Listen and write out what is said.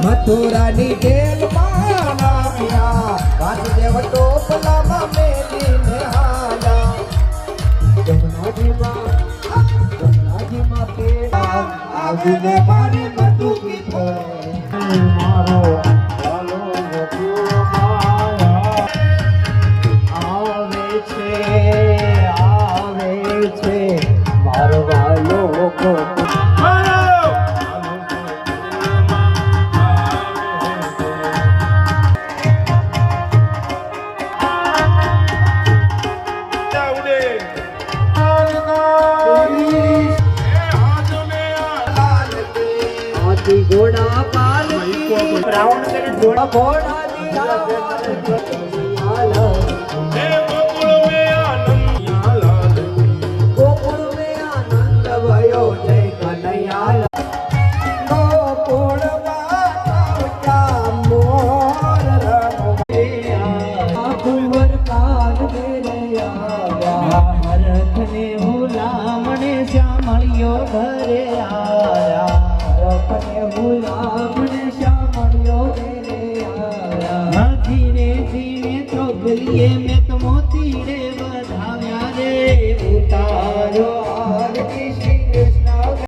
મથુરાની જેલમાં નામ્યા વાસુદેવ ટોપલામાં મેલીને હાલા જમનાજીમાં પેડા આવીને મારી મધુકી મારો ચાલો આવે છે મારો વાલો घोड़ा पाल राउंड करे घोड़ा घोड़ा गोकुल में आनंद भयो जय कन्हैया गोकुल कुंवर काल मेरे भरत ने हुलामणे श्यामलियो घरे आया धीरे धीरे चौगलिए में तो मोती रे बधाव्या रे उतारो आरती